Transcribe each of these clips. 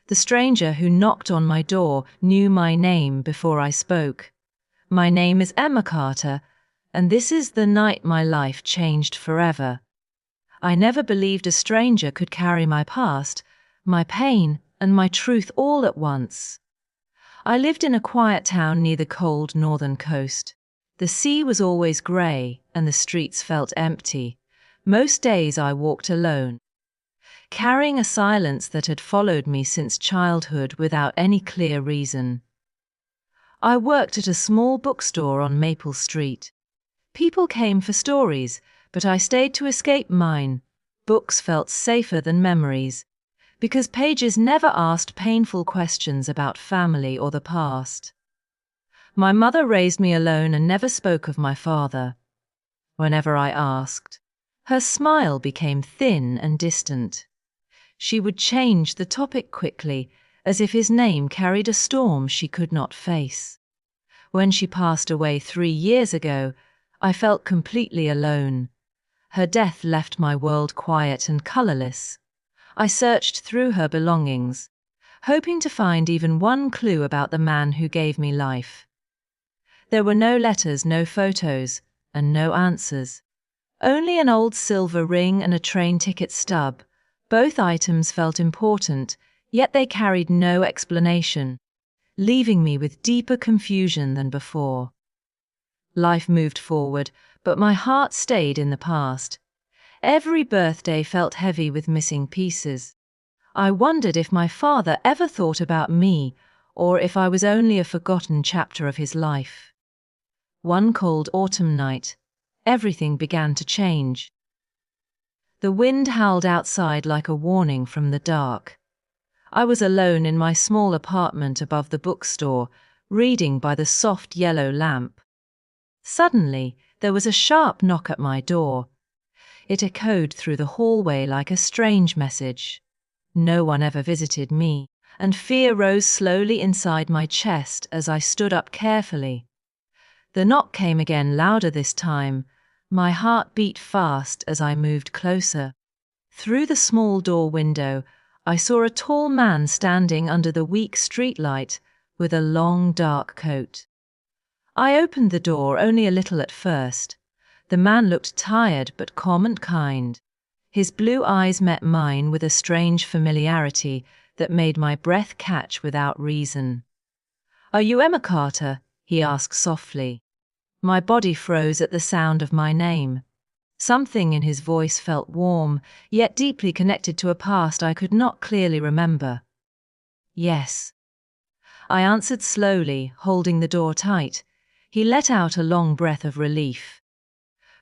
The stranger who knocked on my door knew my name before I spoke. My name is Emma Carter, and this is the night my life changed forever. I never believed a stranger could carry my past, my pain, and my truth all at once. I lived in a quiet town near the cold northern coast. The sea was always grey, and the streets felt empty. Most days I walked alone, carrying a silence that had followed me since childhood without any clear reason. I worked at a small bookstore on Maple Street. People came for stories, but I stayed to escape mine. Books felt safer than memories, because pages never asked painful questions about family or the past. My mother raised me alone and never spoke of my father. Whenever I asked, her smile became thin and distant. She would change the topic quickly, as if his name carried a storm she could not face. When she passed away 3 years ago, I felt completely alone. Her death left my world quiet and colorless. I searched through her belongings, hoping to find even one clue about the man who gave me life. There were no letters, no photos, and no answers. Only an old silver ring and a train ticket stub. Both items felt important, yet they carried no explanation, leaving me with deeper confusion than before. Life moved forward, but my heart stayed in the past. Every birthday felt heavy with missing pieces. I wondered if my father ever thought about me, or if I was only a forgotten chapter of his life. One cold autumn night, everything began to change. The wind howled outside like a warning from the dark. I was alone in my small apartment above the bookstore, reading by the soft yellow lamp. Suddenly, there was a sharp knock at my door. It echoed through the hallway like a strange message. No one ever visited me, and fear rose slowly inside my chest as I stood up carefully. The knock came again, louder this time. My heart beat fast as I moved closer. Through the small door window, I saw a tall man standing under the weak streetlight with a long dark coat. I opened the door only a little at first. The man looked tired but calm and kind. His blue eyes met mine with a strange familiarity that made my breath catch without reason. "Are you Emma Carter?" he asked softly. My body froze at the sound of my name. Something in his voice felt warm, yet deeply connected to a past I could not clearly remember. "Yes," I answered slowly, holding the door tight. He let out a long breath of relief.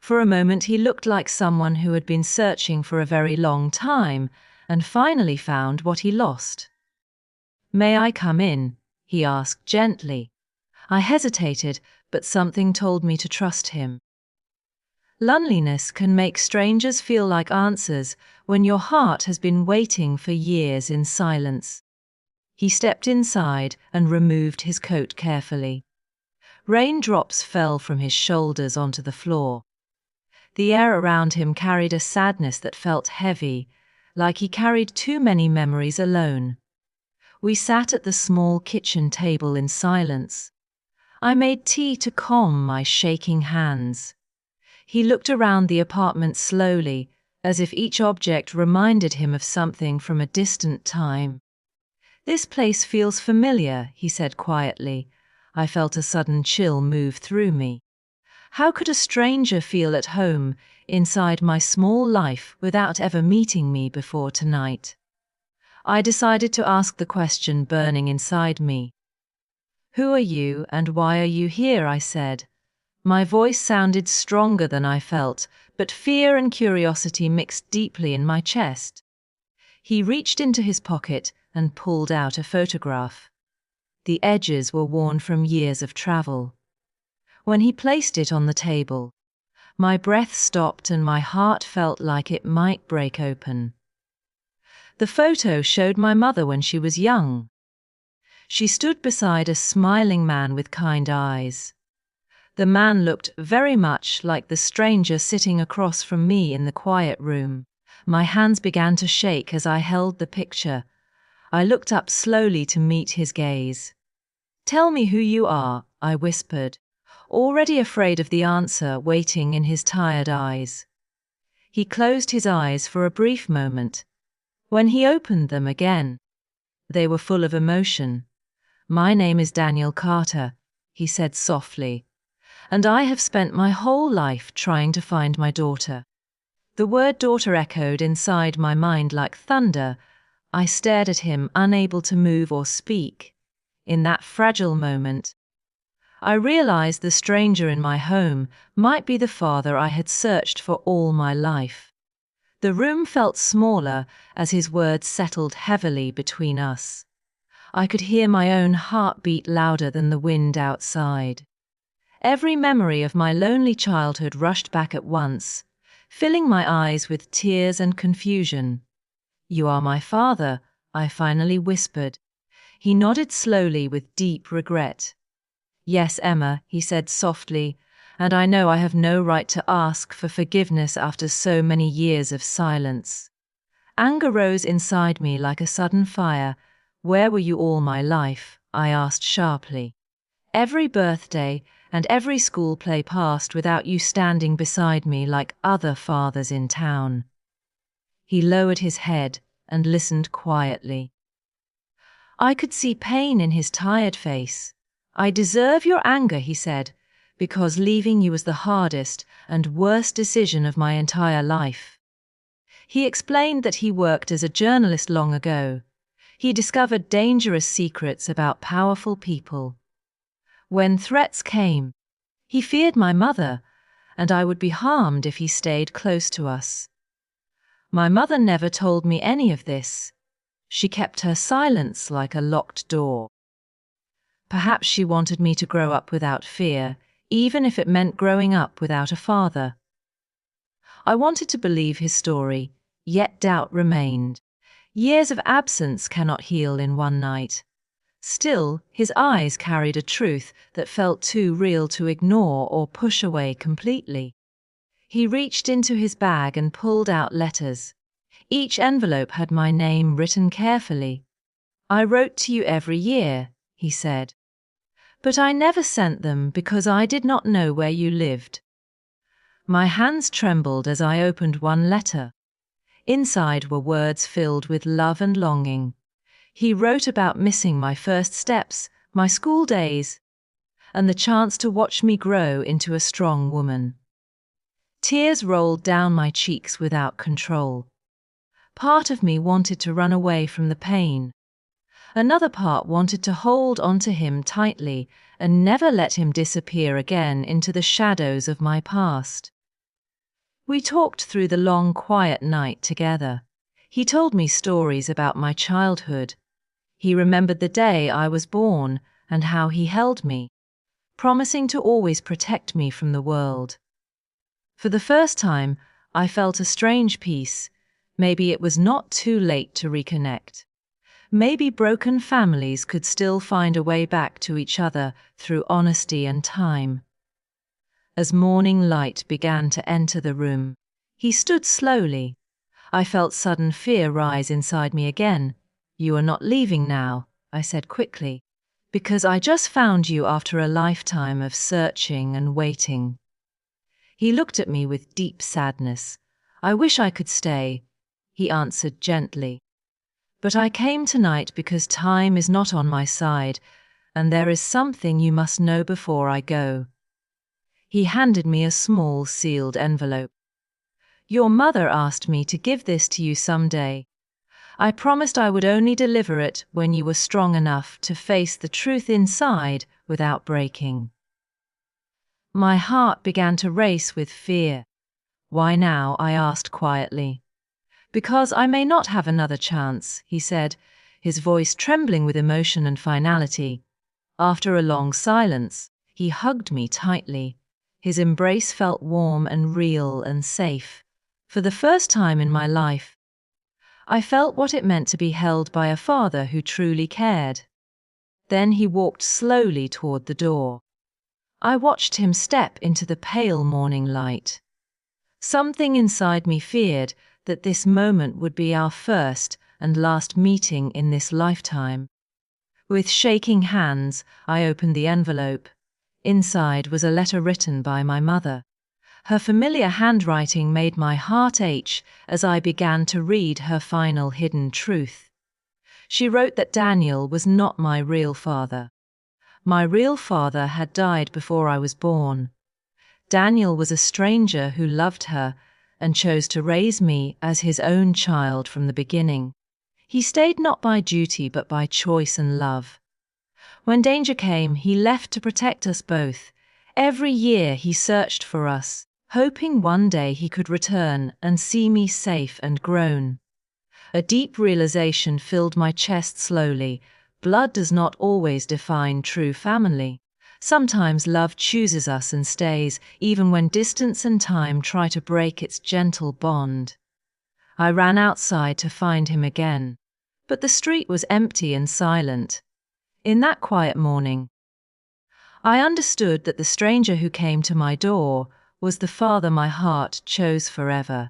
For a moment he looked like someone who had been searching for a very long time and finally found what he lost. "May I come in?" he asked gently. I hesitated, but something told me to trust him. Loneliness can make strangers feel like answers when your heart has been waiting for years in silence. He stepped inside and removed his coat carefully. Raindrops fell from his shoulders onto the floor. The air around him carried a sadness that felt heavy, like he carried too many memories alone. We sat at the small kitchen table in silence. I made tea to calm my shaking hands. He looked around the apartment slowly, as if each object reminded him of something from a distant time. "This place feels familiar," he said quietly. I felt a sudden chill move through me. How could a stranger feel at home inside my small life without ever meeting me before tonight? I decided to ask the question burning inside me. "Who are you and why are you here?" I said. My voice sounded stronger than I felt, but fear and curiosity mixed deeply in my chest. He reached into his pocket and pulled out a photograph. The edges were worn from years of travel. When he placed it on the table, my breath stopped and my heart felt like it might break open. The photo showed my mother when she was young. She stood beside a smiling man with kind eyes. The man looked very much like the stranger sitting across from me in the quiet room. My hands began to shake as I held the picture. I looked up slowly to meet his gaze. "Tell me who you are," I whispered, already afraid of the answer waiting in his tired eyes. He closed his eyes for a brief moment. When he opened them again, they were full of emotion. "My name is Daniel Carter," he said softly, "and I have spent my whole life trying to find my daughter." The word daughter echoed inside my mind like thunder. I stared at him, unable to move or speak. In that fragile moment, I realized the stranger in my home might be the father I had searched for all my life. The room felt smaller as his words settled heavily between us. I could hear my own heart beat louder than the wind outside. Every memory of my lonely childhood rushed back at once, filling my eyes with tears and confusion. "You are my father," I finally whispered. He nodded slowly with deep regret. "Yes, Emma," he said softly, "and I know I have no right to ask for forgiveness after so many years of silence." Anger rose inside me like a sudden fire. "Where were you all my life?" I asked sharply. "Every birthday and every school play passed without you standing beside me like other fathers in town." He lowered his head and listened quietly. I could see pain in his tired face. "I deserve your anger," he said, "because leaving you was the hardest and worst decision of my entire life." He explained that he worked as a journalist long ago. He discovered dangerous secrets about powerful people. When threats came, he feared my mother, and I would be harmed if he stayed close to us. My mother never told me any of this. She kept her silence like a locked door. Perhaps she wanted me to grow up without fear, even if it meant growing up without a father. I wanted to believe his story, yet doubt remained. Years of absence cannot heal in one night. Still, his eyes carried a truth that felt too real to ignore or push away completely. He reached into his bag and pulled out letters. Each envelope had my name written carefully. "I wrote to you every year," he said, "but I never sent them because I did not know where you lived." My hands trembled as I opened one letter. Inside were words filled with love and longing. He wrote about missing my first steps, my school days, and the chance to watch me grow into a strong woman. Tears rolled down my cheeks without control. Part of me wanted to run away from the pain. Another part wanted to hold onto him tightly and never let him disappear again into the shadows of my past. We talked through the long, quiet night together. He told me stories about my childhood. He remembered the day I was born and how he held me, promising to always protect me from the world. For the first time, I felt a strange peace. Maybe it was not too late to reconnect. Maybe broken families could still find a way back to each other through honesty and time. As morning light began to enter the room, he stood slowly. I felt sudden fear rise inside me again. "You are not leaving now," I said quickly, "because I just found you after a lifetime of searching and waiting." He looked at me with deep sadness. "I wish I could stay," he answered gently. "But I came tonight because time is not on my side, and there is something you must know before I go." He handed me a small sealed envelope. "Your mother asked me to give this to you someday. I promised I would only deliver it when you were strong enough to face the truth inside without breaking." My heart began to race with fear. "Why now?" I asked quietly. "Because I may not have another chance," he said, his voice trembling with emotion and finality. After a long silence, he hugged me tightly. His embrace felt warm and real and safe. For the first time in my life, I felt what it meant to be held by a father who truly cared. Then he walked slowly toward the door. I watched him step into the pale morning light. Something inside me feared that this moment would be our first and last meeting in this lifetime. With shaking hands, I opened the envelope. Inside was a letter written by my mother. Her familiar handwriting made my heart ache as I began to read her final hidden truth. She wrote that Daniel was not my real father. My real father had died before I was born. Daniel was a stranger who loved her and chose to raise me as his own child from the beginning. He stayed not by duty but by choice and love. When danger came, he left to protect us both. Every year he searched for us, hoping one day he could return and see me safe and grown. A deep realization filled my chest slowly. Blood does not always define true family. Sometimes love chooses us and stays, even when distance and time try to break its gentle bond. I ran outside to find him again, but the street was empty and silent. In that quiet morning, I understood that the stranger who came to my door was the father my heart chose forever.